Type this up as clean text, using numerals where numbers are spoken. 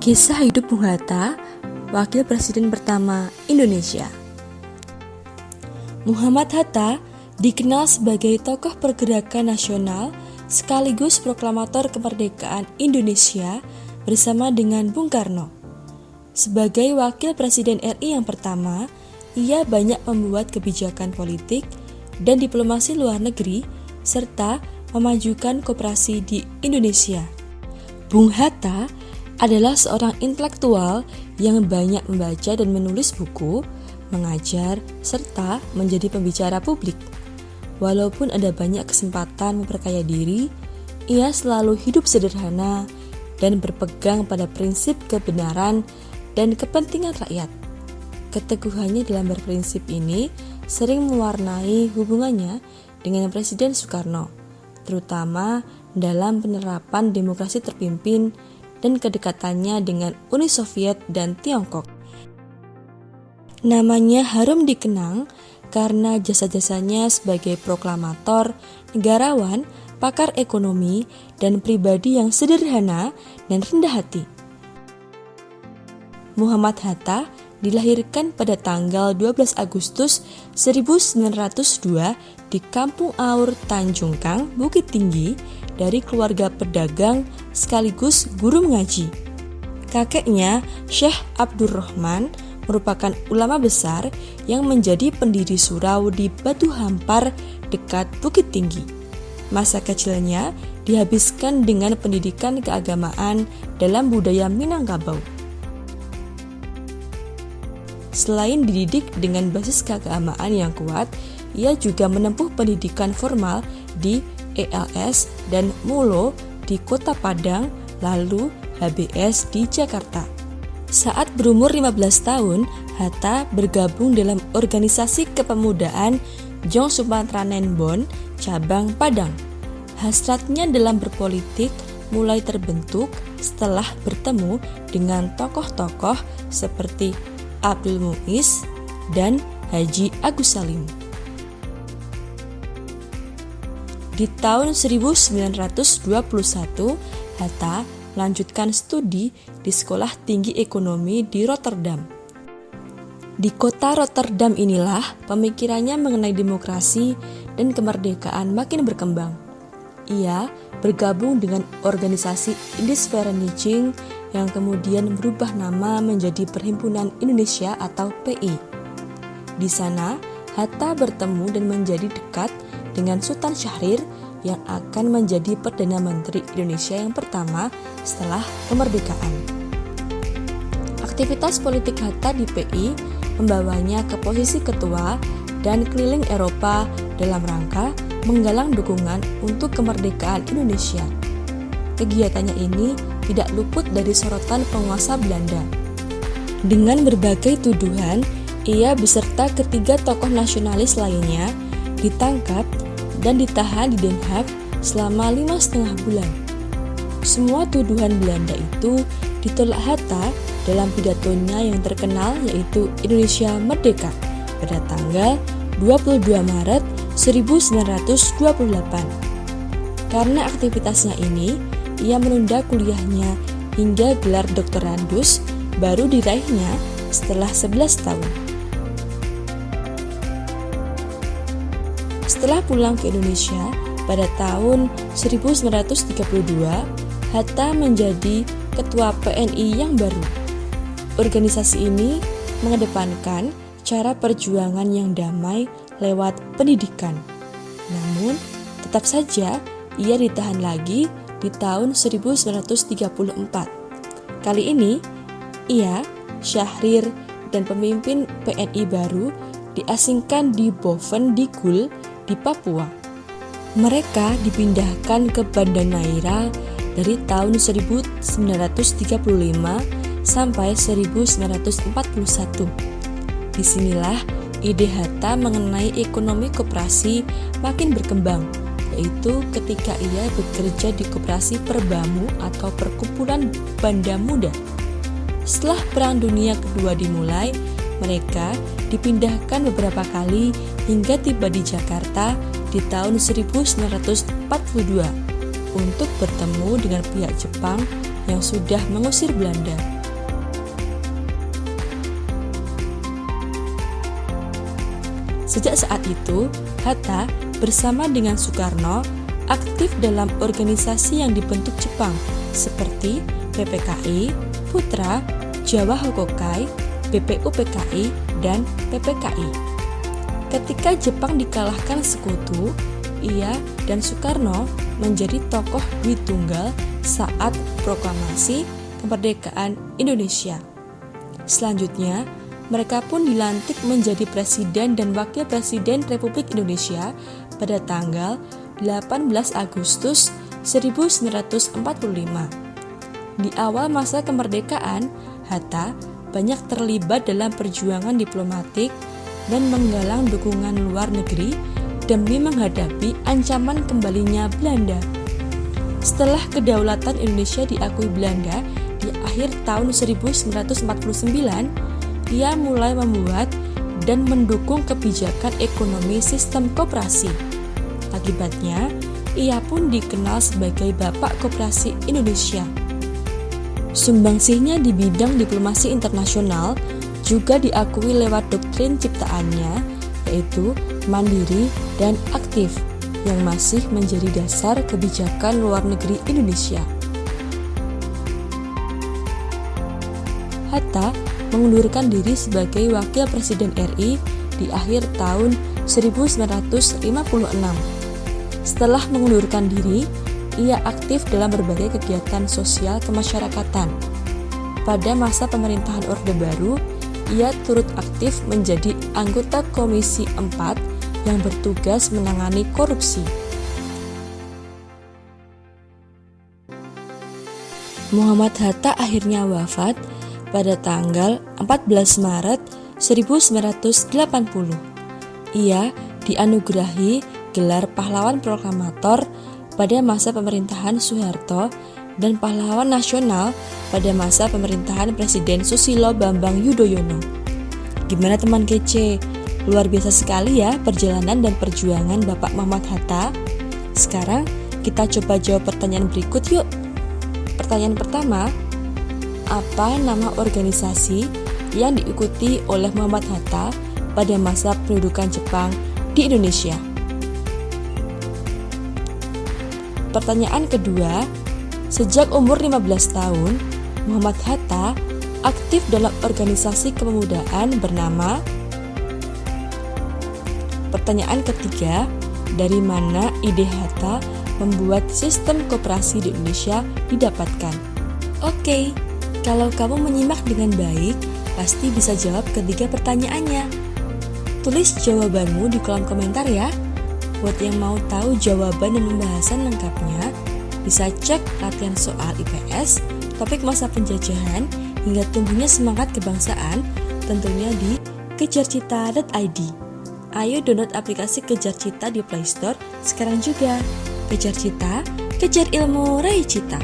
Kisah hidup Bung Hatta, Wakil Presiden pertama Indonesia. Muhammad Hatta dikenal sebagai tokoh pergerakan nasional sekaligus proklamator kemerdekaan Indonesia bersama dengan Bung Karno. Sebagai Wakil Presiden RI yang pertama, ia banyak membuat kebijakan politik dan diplomasi luar negeri serta memajukan koperasi di Indonesia. Bung Hatta adalah seorang intelektual yang banyak membaca dan menulis buku, mengajar, serta menjadi pembicara publik. Walaupun ada banyak kesempatan memperkaya diri, ia selalu hidup sederhana dan berpegang pada prinsip kebenaran dan kepentingan rakyat. Keteguhannya dalam berprinsip ini sering mewarnai hubungannya dengan Presiden Soekarno, terutama dalam penerapan demokrasi terpimpin dan kedekatannya dengan Uni Soviet dan Tiongkok. Namanya harum dikenang karena jasa-jasanya sebagai proklamator, negarawan, pakar ekonomi, dan pribadi yang sederhana dan rendah hati. Muhammad Hatta dilahirkan pada tanggal 12 Agustus 1902 di Kampung Aur, Tanjung Kang, Bukit Tinggi, dari keluarga pedagang sekaligus guru mengaji. Kakeknya, Syekh Abdurrahman, merupakan ulama besar yang menjadi pendiri surau di Batu Hampar dekat Bukit Tinggi. Masa kecilnya dihabiskan dengan pendidikan keagamaan dalam budaya Minangkabau. Selain dididik dengan basis keagamaan yang kuat, ia juga menempuh pendidikan formal di ELS dan Mulo di Kota Padang, lalu HBS di Jakarta. Saat berumur 15 tahun, Hatta bergabung dalam organisasi kepemudaan Jong Supatranenbon cabang Padang. Hasratnya dalam berpolitik mulai terbentuk setelah bertemu dengan tokoh-tokoh seperti Abdul Muiz dan Haji Agus Salim. Di tahun 1921, Hatta melanjutkan studi di Sekolah Tinggi Ekonomi di Rotterdam. Di kota Rotterdam inilah pemikirannya mengenai demokrasi dan kemerdekaan makin berkembang. Ia bergabung dengan organisasi Indisvereniging yang kemudian berubah nama menjadi Perhimpunan Indonesia atau PI. Di sana, Hatta bertemu dan menjadi dekat dengan Sultan Syahrir yang akan menjadi Perdana Menteri Indonesia yang pertama setelah kemerdekaan. Aktivitas politik Hatta di PI membawanya ke posisi ketua dan keliling Eropa dalam rangka menggalang dukungan untuk kemerdekaan Indonesia. Kegiatannya ini tidak luput dari sorotan penguasa Belanda. Dengan berbagai tuduhan, ia beserta ketiga tokoh nasionalis lainnya ditangkap dan ditahan di Den Haag selama 5,5 bulan. Semua tuduhan Belanda itu ditolak Hatta dalam pidatonya yang terkenal yaitu Indonesia Merdeka pada tanggal 22 Maret 1928. Karena aktivitasnya ini, ia menunda kuliahnya hingga gelar doktorandus baru diraihnya setelah 11 tahun. Setelah pulang ke Indonesia pada tahun 1932, Hatta menjadi ketua PNI yang baru. Organisasi ini mengedepankan cara perjuangan yang damai lewat pendidikan. Namun, tetap saja ia ditahan lagi di tahun 1934. Kali ini, ia, Syahrir, dan pemimpin PNI baru diasingkan di Boven-Digul di Papua. Mereka dipindahkan ke Banda Neira dari tahun 1935 sampai 1941. Disinilah ide Hatta mengenai ekonomi koperasi makin berkembang, yaitu ketika ia bekerja di Koperasi Perbamu atau Perkumpulan Banda Muda. Setelah Perang Dunia Kedua dimulai, mereka dipindahkan beberapa kali hingga tiba di Jakarta di tahun 1942 untuk bertemu dengan pihak Jepang yang sudah mengusir Belanda. Sejak saat itu, Hatta bersama dengan Soekarno aktif dalam organisasi yang dibentuk Jepang seperti PPKI, Putra, Jawa Hokokai, BPUPKI, dan PPKI. Ketika Jepang dikalahkan sekutu, ia dan Soekarno menjadi tokoh Dwitunggal saat proklamasi kemerdekaan Indonesia. Selanjutnya, mereka pun dilantik menjadi Presiden dan Wakil Presiden Republik Indonesia pada tanggal 18 Agustus 1945. Di awal masa kemerdekaan, Hatta banyak terlibat dalam perjuangan diplomatik dan menggalang dukungan luar negeri demi menghadapi ancaman kembalinya Belanda. Setelah kedaulatan Indonesia diakui Belanda di akhir tahun 1949, ia mulai membuat dan mendukung kebijakan ekonomi sistem koperasi. Akibatnya, ia pun dikenal sebagai Bapak Koperasi Indonesia. Sumbangsihnya di bidang diplomasi internasional juga diakui lewat doktrin ciptaannya, yaitu mandiri dan aktif, yang masih menjadi dasar kebijakan luar negeri Indonesia. Hatta mengundurkan diri sebagai Wakil Presiden RI di akhir tahun 1956. Setelah mengundurkan diri, ia aktif dalam berbagai kegiatan sosial kemasyarakatan. Pada masa pemerintahan Orde Baru, ia turut aktif menjadi anggota Komisi 4 yang bertugas menangani korupsi. Muhammad Hatta akhirnya wafat pada tanggal 14 Maret 1980. Ia dianugerahi gelar Pahlawan Proklamator pada masa pemerintahan Soeharto dan Pahlawan Nasional pada masa pemerintahan Presiden Susilo Bambang Yudhoyono. Gimana teman kece? Luar biasa sekali ya perjalanan dan perjuangan Bapak Muhammad Hatta. Sekarang kita coba jawab pertanyaan berikut yuk. Pertanyaan pertama, apa nama organisasi yang diikuti oleh Muhammad Hatta pada masa pendudukan Jepang di Indonesia? Pertanyaan kedua, sejak umur 15 tahun, Muhammad Hatta aktif dalam organisasi kepemudaan bernama. Pertanyaan ketiga, dari mana ide Hatta membuat sistem koperasi di Indonesia didapatkan? Oke. Kalau kamu menyimak dengan baik, pasti bisa jawab ketiga pertanyaannya. Tulis jawabanmu di kolom komentar ya. Buat yang mau tahu jawaban dan pembahasan lengkapnya, bisa cek latihan soal IPS, topik masa penjajahan, hingga tumbuhnya semangat kebangsaan, tentunya di kejarcita.id. Ayo download aplikasi Kejar Cita di Play Store sekarang juga. Kejar Cita, kejar ilmu, raih cita.